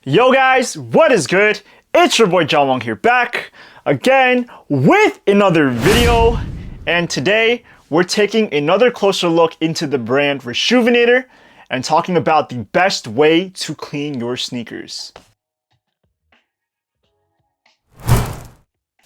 Yo guys, what is good? It's your boy Salomon here, back again with another video, and today we're taking another closer look into the brand RESHOEVN8R and talking about the best way to clean your sneakers.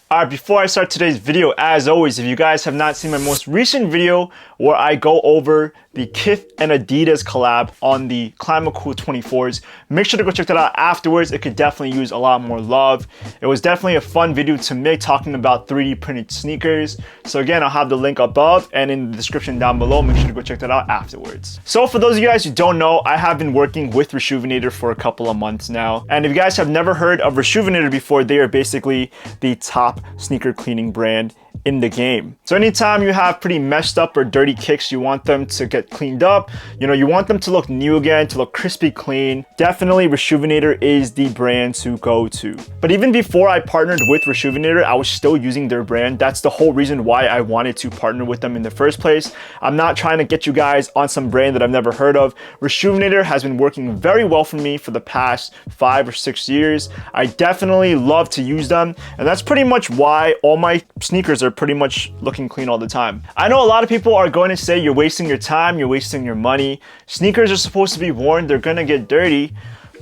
Alright, before I start today's video, as always, if you guys have not seen my most recent video where I go over the Kith and Adidas collab on the Climacool 24s, make sure to go check that out afterwards. It could definitely use a lot more love. It was definitely a fun video to make, talking about 3D printed sneakers. So again, I'll have the link above and in the description down below. Make sure to go check that out afterwards. So for those of you guys who don't know, I have been working with RESHOEVN8R for a couple of months now. And if you guys have never heard of RESHOEVN8R before, they are basically the top sneaker cleaning brand in the game. So anytime you have pretty messed up or dirty kicks, you want them to get cleaned up. You want them to look new again, to look crispy clean. Definitely RESHOEVN8R is the brand to go to. But even before I partnered with RESHOEVN8R, I was still using their brand. That's the whole reason why I wanted to partner with them in the first place. I'm not trying to get you guys on some brand that I've never heard of. RESHOEVN8R has been working very well for me for the past 5 or 6 years. I definitely love to use them, and that's pretty much why all my sneakers are pretty much looking clean all the time. I know a lot of people are going to say you're wasting your time, you're wasting your money. Sneakers are supposed to be worn, they're gonna get dirty.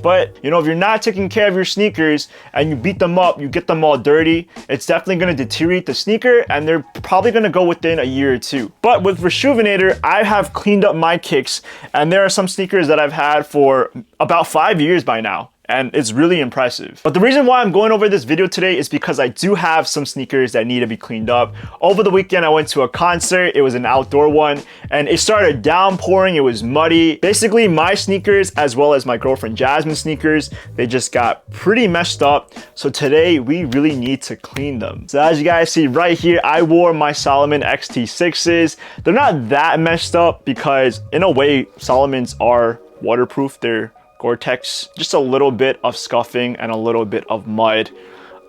But if you're not taking care of your sneakers and you beat them up, you get them all dirty, it's definitely going to deteriorate the sneaker, and they're probably going to go within a year or two. But with RESHOEVN8R, I have cleaned up my kicks, and there are some sneakers that I've had for about 5 years by now. And it's really impressive. But the reason why I'm going over this video today is because I do have some sneakers that need to be cleaned up. Over the weekend, I went to a concert. It was an outdoor one, and it started downpouring. It was muddy. Basically, my sneakers, as well as my girlfriend Jasmine's sneakers, they just got pretty messed up. So today, we really need to clean them. So as you guys see right here, I wore my Salomon XT6s. They're not that messed up because, in a way, Salomons are waterproof. They're Gore-Tex, just a little bit of scuffing and a little bit of mud,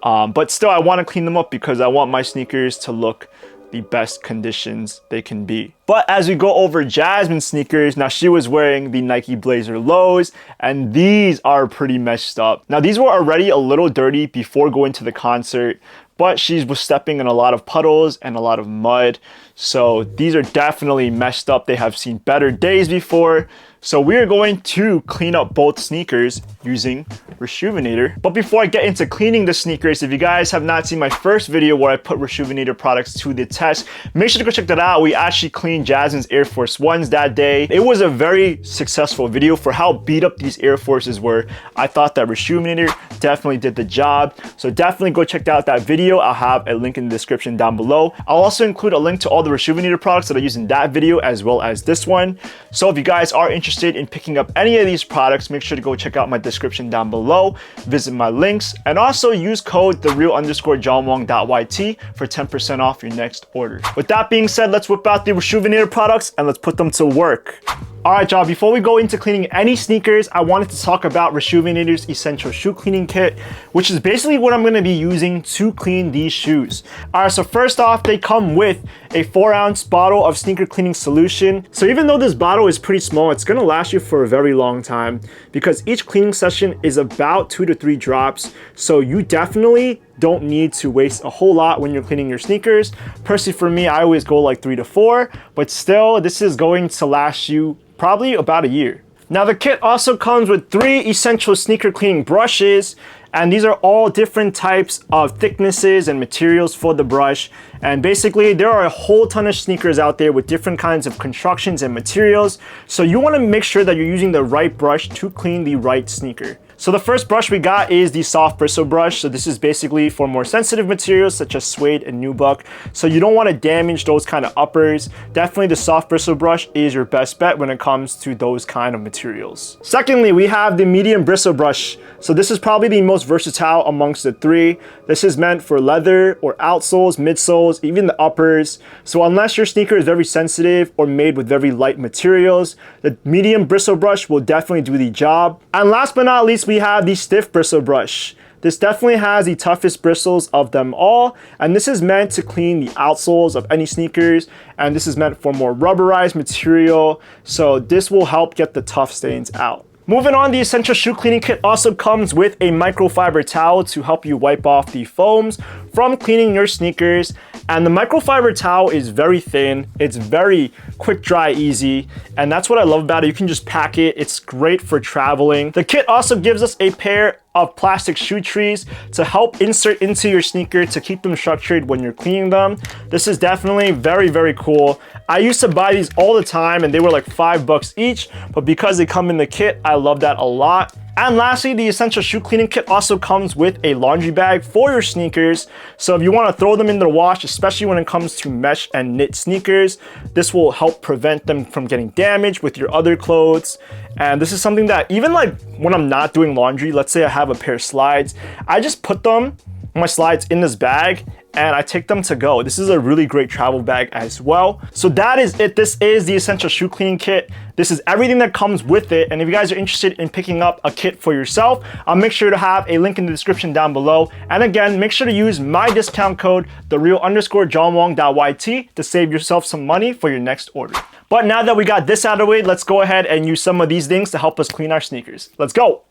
but still I want to clean them up because I want my sneakers to look the best conditions they can be. But as we go over Jasmine's sneakers, now she was wearing the Nike Blazer Lows, and these are pretty messed up. Now these were already a little dirty before going to the concert, but she was stepping in a lot of puddles and a lot of mud, so these are definitely messed up. They have seen better days before. So we are going to clean up both sneakers using RESHOEVN8R. But before I get into cleaning the sneakers, if you guys have not seen my first video where I put RESHOEVN8R products to the test, make sure to go check that out. We actually cleaned Jasmine's Air Force Ones that day. It was a very successful video for how beat up these Air Forces were. I thought that RESHOEVN8R definitely did the job. So definitely go check out that video. I'll have a link in the description down below. I'll also include a link to all the RESHOEVN8R products that I use in that video, as well as this one. So if you guys are interested in picking up any of these products, make sure to go check out my description down below, visit my links, and also use code thereal_Jalmong.yt for 10% off your next order. With that being said, let's whip out the RESHOEVN8R products and let's put them to work. Alright y'all, before we go into cleaning any sneakers, I wanted to talk about RESHOEVN8R's Essential Shoe Cleaning Kit, which is basically what I'm going to be using to clean these shoes. Alright, so first off, they come with a 4-ounce bottle of sneaker cleaning solution. So even though this bottle is pretty small, it's going to last you for a very long time because each cleaning session is about 2 to 3 drops. So you definitely don't need to waste a whole lot when you're cleaning your sneakers. Personally, for me, I always go like 3 to 4, but still, this is going to last you probably about a year. Now the kit also comes with 3 essential sneaker cleaning brushes, and these are all different types of thicknesses and materials for the brush. And basically there are a whole ton of sneakers out there with different kinds of constructions and materials, so you want to make sure that you're using the right brush to clean the right sneaker. So the first brush we got is the soft bristle brush. So this is basically for more sensitive materials such as suede and nubuck. So you don't want to damage those kind of uppers. Definitely the soft bristle brush is your best bet when it comes to those kind of materials. Secondly, we have the medium bristle brush. So this is probably the most versatile amongst the 3. This is meant for leather or outsoles, midsoles, even the uppers. So unless your sneaker is very sensitive or made with very light materials, the medium bristle brush will definitely do the job. And last but not least, we have the stiff bristle brush. This definitely has the toughest bristles of them all, and this is meant to clean the outsoles of any sneakers, and this is meant for more rubberized material, so this will help get the tough stains out. Moving on, the Essential Shoe Cleaning Kit also comes with a microfiber towel to help you wipe off the foams from cleaning your sneakers. And the microfiber towel is very thin, it's very quick dry, easy, and that's what I love about it. You can just pack it, it's great for traveling. The kit also gives us a pair of plastic shoe trees to help insert into your sneaker to keep them structured when you're cleaning them. This is definitely very, very cool. I used to buy these all the time and they were like $5 each, but because they come in the kit, I love that a lot. And lastly, the Essential Shoe Cleaning Kit also comes with a laundry bag for your sneakers. So if you want to throw them in the wash, especially when it comes to mesh and knit sneakers, this will help prevent them from getting damaged with your other clothes. And this is something that even like when I'm not doing laundry, let's say I have a pair of slides, I just put them, my slides, in this bag and I take them to go. This is a really great travel bag as well. So that is it. This is the Essential Shoe Cleaning Kit. This is everything that comes with it. And if you guys are interested in picking up a kit for yourself, I'll make sure to have a link in the description down below. And again, make sure to use my discount code, thereal_JohnWong.YT, to save yourself some money for your next order. But now that we got this out of the way, let's go ahead and use some of these things to help us clean our sneakers. Let's go.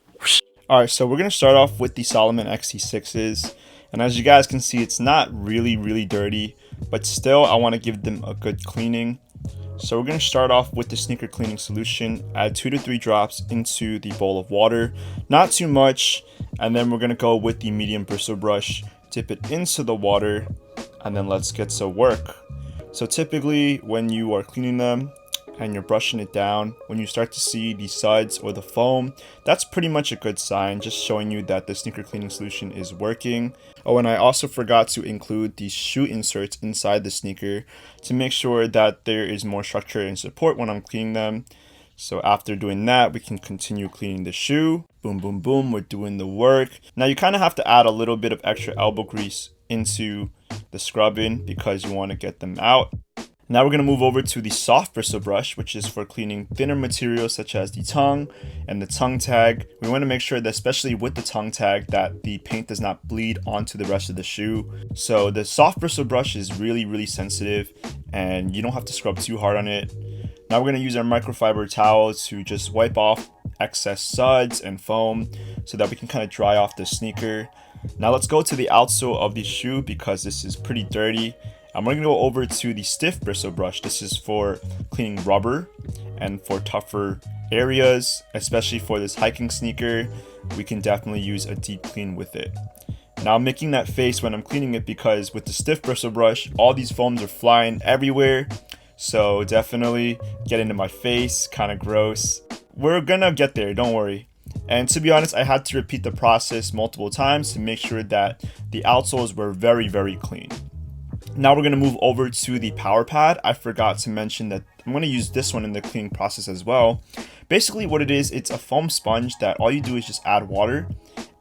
All right, so we're gonna start off with the Salomon XT6s. And as you guys can see, it's not really dirty, but still I want to give them a good cleaning. So we're going to start off with the sneaker cleaning solution. Add 2 to 3 drops into the bowl of water, not too much. And then we're going to go with the medium bristle brush, dip it into the water, and then let's get to work. So typically when you are cleaning them and you're brushing it down, when you start to see the suds or the foam, that's pretty much a good sign, just showing you that the sneaker cleaning solution is working. Oh, and I also forgot to include the shoe inserts inside the sneaker to make sure that there is more structure and support when I'm cleaning them. So after doing that, we can continue cleaning the shoe. Boom, boom, boom, we're doing the work. Now you kind of have to add a little bit of extra elbow grease into the scrubbing because you want to get them out. Now we're going to move over to the soft bristle brush, which is for cleaning thinner materials such as the tongue and the tongue tag. We want to make sure that, especially with the tongue tag, that the paint does not bleed onto the rest of the shoe. So the soft bristle brush is really sensitive and you don't have to scrub too hard on it. Now we're going to use our microfiber towel to just wipe off excess suds and foam so that we can kind of dry off the sneaker. Now let's go to the outsole of the shoe because this is pretty dirty. I'm going to go over to the stiff bristle brush. This is for cleaning rubber and for tougher areas, especially for this hiking sneaker. We can definitely use a deep clean with it. Now I'm making that face when I'm cleaning it because with the stiff bristle brush, all these foams are flying everywhere. So definitely get into my face, kind of gross. We're gonna get there, don't worry. And to be honest, I had to repeat the process multiple times to make sure that the outsoles were very clean. Now we're going to move over to the power pad. I forgot to mention that I'm going to use this one in the cleaning process as well. Basically what it is, it's a foam sponge that all you do is just add water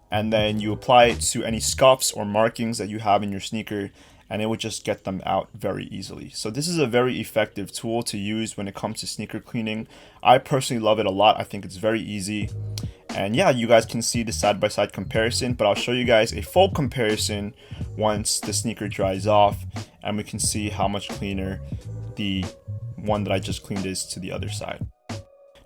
and then you apply it to any scuffs or markings that you have in your sneaker and it will just get them out very easily. So this is a very effective tool to use when it comes to sneaker cleaning. I personally love it a lot. I think it's very easy. And yeah, you guys can see the side-by-side comparison, but I'll show you guys a full comparison once the sneaker dries off and we can see how much cleaner the one that I just cleaned is to the other side.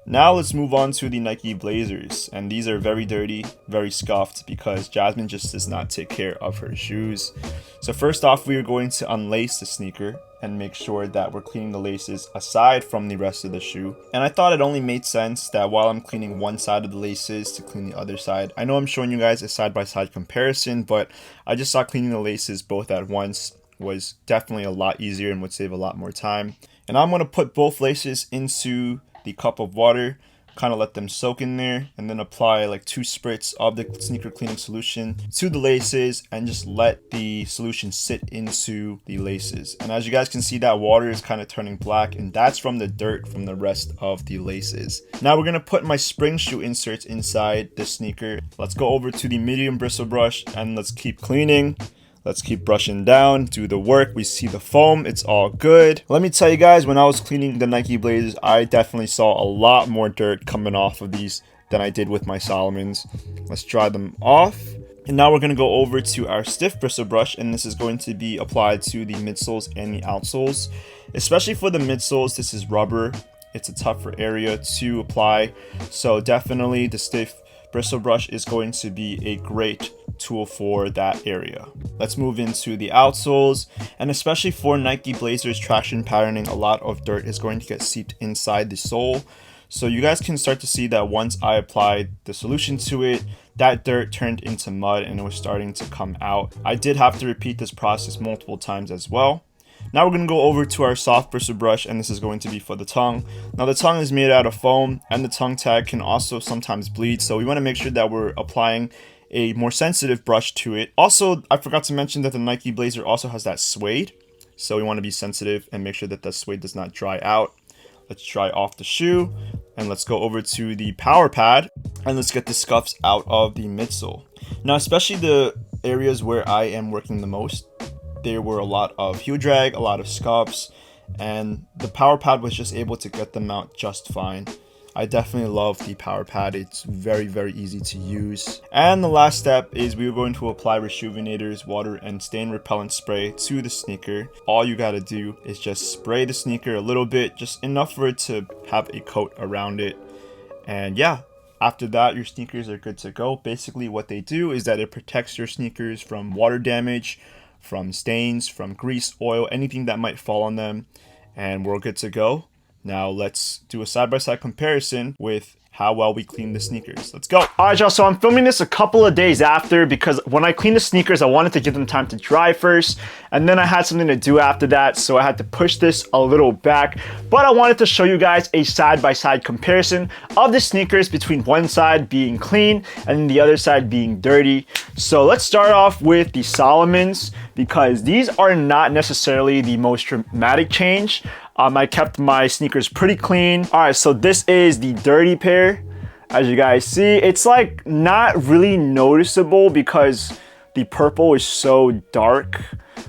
Now let's move on to the Nike Blazers, and these are very dirty, very scuffed because Jasmine just does not take care of her shoes. So first off, we are going to unlace the sneaker and make sure that we're cleaning the laces aside from the rest of the shoe. And I thought it only made sense that while I'm cleaning one side of the laces to clean the other side. I know I'm showing you guys a side-by-side comparison, but I just thought cleaning the laces both at once was definitely a lot easier and would save a lot more time. And I'm going to put both laces into the cup of water, kind of let them soak in there, and then apply like 2 spritz of the sneaker cleaning solution to the laces and just let the solution sit into the laces. And as you guys can see, that water is kind of turning black, and that's from the dirt from the rest of the laces. Now we're going to put my spring shoe inserts inside the sneaker. Let's go over to the medium bristle brush and let's keep cleaning. Let's keep brushing down, do the work. We see the foam, it's all good. Let me tell you guys, when I was cleaning the Nike Blazers, I definitely saw a lot more dirt coming off of these than I did with my Salomons. Let's dry them off. And now we're going to go over to our stiff bristle brush, and this is going to be applied to the midsoles and the outsoles. Especially for the midsoles, this is rubber, It's a tougher area to apply. So definitely the stiff bristle brush is going to be a great tool for that area. Let's move into the outsoles, and especially for Nike Blazers traction patterning, a lot of dirt is going to get seeped inside the sole. So you guys can start to see that once I applied the solution to it, that dirt turned into mud and it was starting to come out. I did have to repeat this process multiple times as well. Now we're going to go over to our soft bristle brush, and this is going to be for the tongue. Now the tongue is made out of foam, and the tongue tag can also sometimes bleed, so we want to make sure that we're applying a more sensitive brush to it. Also, I forgot to mention that the Nike Blazer also has that suede, so we want to be sensitive and make sure that the suede does not dry out. Let's dry off the shoe, and let's go over to the power pad, and let's get the scuffs out of the midsole. Now, especially the areas where I am working the most, there were a lot of heel drag, a lot of scuffs, and the power pad was just able to get them out just fine. I definitely love the power pad. It's very, very easy to use. And the last step is we are going to apply RESHOEVN8R's water and stain repellent spray to the sneaker. All you gotta do is just spray the sneaker a little bit, just enough for it to have a coat around it. And yeah, after that, your sneakers are good to go. Basically what they do is that it protects your sneakers from water damage, from stains, from grease, oil, anything that might fall on them, and we're good to go. Now let's do a side-by-side comparison with how well we clean the sneakers. Let's go. All right, y'all, so I'm filming this a couple of days after because when I cleaned the sneakers, I wanted to give them time to dry first, and then I had something to do after that, so I had to push this a little back. But I wanted to show you guys a side-by-side comparison of the sneakers between one side being clean and the other side being dirty. So let's start off with the Salomons, because these are not necessarily the most dramatic change. I kept my sneakers pretty clean. All right, so this is the dirty pair. As you guys see, it's like not really noticeable because the purple is so dark,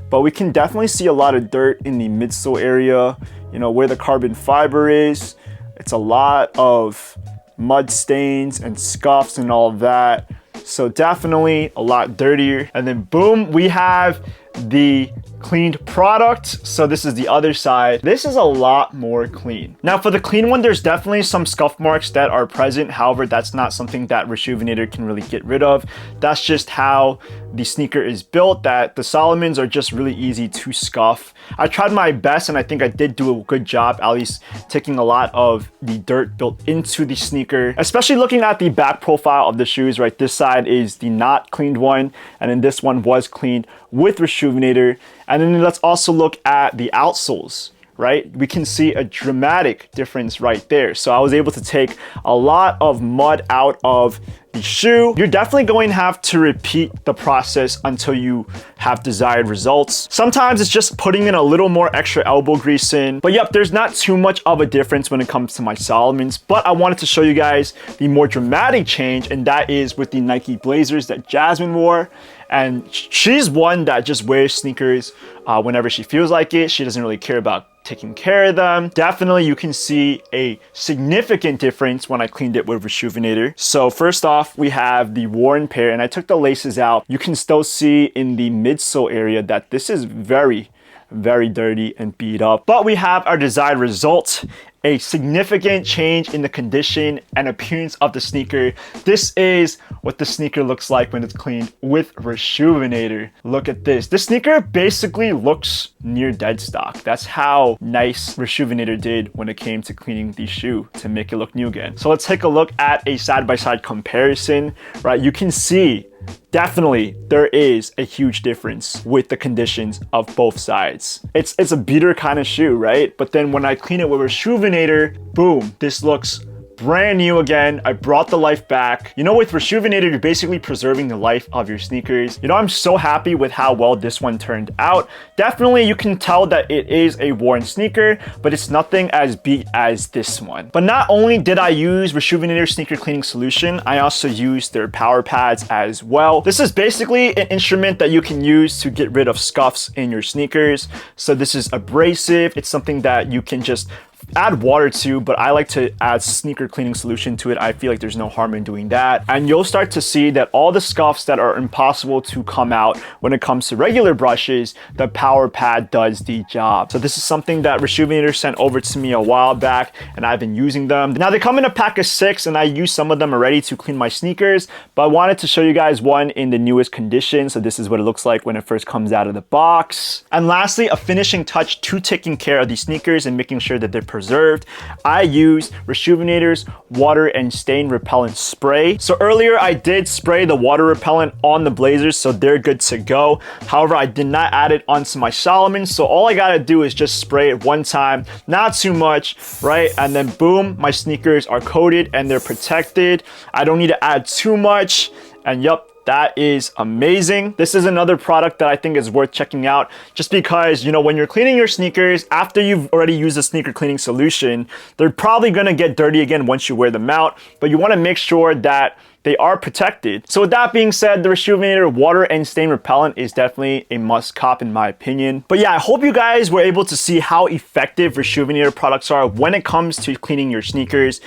but we can definitely see a lot of dirt in the midsole area, you know, where the carbon fiber is. It's a lot of mud stains and scuffs and all of that. So definitely a lot dirtier. And then boom, we have the cleaned product. So this is the other side. This is a lot more clean. Now for the clean one, there's definitely some scuff marks that are present. However, that's not something that RESHOEVN8R can really get rid of. That's just how the sneaker is built, that the Salomons are just really easy to scuff. I tried my best, and I think I did do a good job, at least taking a lot of the dirt built into the sneaker, especially looking at the back profile of the shoes, right? This side is the not cleaned one, and then this one was cleaned with RESHOEVN8R. And then let's also look at the outsoles, right? We can see a dramatic difference right there. So I was able to take a lot of mud out of the shoe. You're definitely going to have to repeat the process until you have desired results. Sometimes it's just putting in a little more extra elbow grease in. But yep, there's not too much of a difference when it comes to my Salomons. But I wanted to show you guys the more dramatic change, and that is with the Nike Blazers that Jasmine wore. And she's one that just wears sneakers whenever she feels like it. She doesn't really care about taking care of them. Definitely you can see a significant difference when I cleaned it with RESHOEVN8R. So first off, we have the worn pair, and I took the laces out. You can still see in the midsole area that this is very, very dirty and beat up. But we have our desired result, a significant change in the condition and appearance of the sneaker. This is what the sneaker looks like when it's cleaned with RESHOEVN8R. Look at this. The sneaker basically looks near dead stock. That's how nice RESHOEVN8R did when it came to cleaning the shoe to make it look new again. So let's take a look at a side-by-side comparison, right? You can see definitely there is a huge difference with the conditions of both sides. It's a beater kind of shoe, right? But then when I clean it with RESHOEVN8R, boom, this looks brand new again. I brought the life back. You know, with RESHOEVN8R, you're basically preserving the life of your sneakers. You know, I'm so happy with how well this one turned out. Definitely, you can tell that it is a worn sneaker, but it's nothing as beat as this one. But not only did I use RESHOEVN8R sneaker cleaning solution, I also used their power pads as well. This is basically an instrument that you can use to get rid of scuffs in your sneakers. So this is abrasive. It's something that you can just add water too, but I like to add sneaker cleaning solution to it. I feel like there's no harm in doing that. And you'll start to see that all the scuffs that are impossible to come out when it comes to regular brushes, the power pad does the job. So this is something that RESHOEVN8R sent over to me a while back, and I've been using them. Now they come in a pack of 6, and I use some of them already to clean my sneakers, but I wanted to show you guys one in the newest condition. So this is what it looks like when it first comes out of the box. And lastly, a finishing touch to taking care of these sneakers and making sure that they're preserved. I use RESHOEVN8R's water and stain repellent spray. So earlier I did spray the water repellent on the blazers, so they're good to go. However, I did not add it onto my Salomon, so all I gotta do is just spray it one time, not too much, right? And then boom, my sneakers are coated and they're protected. I don't need to add too much, and yup, that is amazing. This is another product that I think is worth checking out, just because, you know, when you're cleaning your sneakers, after you've already used a sneaker cleaning solution, they're probably gonna get dirty again once you wear them out, but you wanna make sure that they are protected. So with that being said, the RESHOEVN8R water and stain repellent is definitely a must cop in my opinion. But yeah, I hope you guys were able to see how effective RESHOEVN8R products are when it comes to cleaning your sneakers.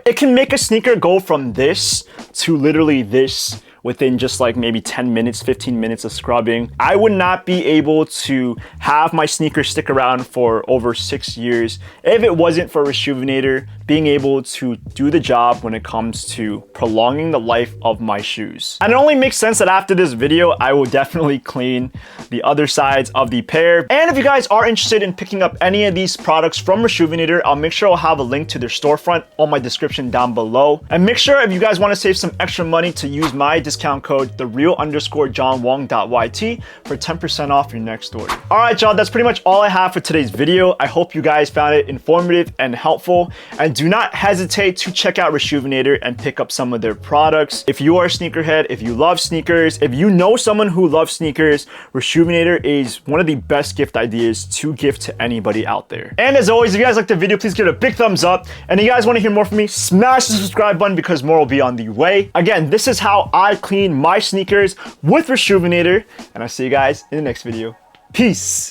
It can make a sneaker go from this to literally this within just like maybe 10 minutes, 15 minutes of scrubbing. I would not be able to have my sneakers stick around for over 6 years if it wasn't for RESHOEVN8R being able to do the job when it comes to prolonging the life of my shoes. And it only makes sense that after this video, I will definitely clean the other sides of the pair. And if you guys are interested in picking up any of these products from RESHOEVN8R, I'll make sure I'll have a link to their storefront on my description down below. And make sure if you guys want to save some extra money to use my discount code, thereal_JohnWong.YT for 10% off your next order. All right, y'all, that's pretty much all I have for today's video. I hope you guys found it informative and helpful. And do not hesitate to check out RESHOEVN8R and pick up some of their products. If you are a sneakerhead, if you love sneakers, if you know someone who loves sneakers, RESHOEVN8R is one of the best gift ideas to gift to anybody out there. And as always, if you guys liked the video, please give it a big thumbs up. And if you guys want to hear more from me, smash the subscribe button because more will be on the way. Again, this is how I clean my sneakers with RESHOEVN8R, and I'll see you guys in the next video. Peace.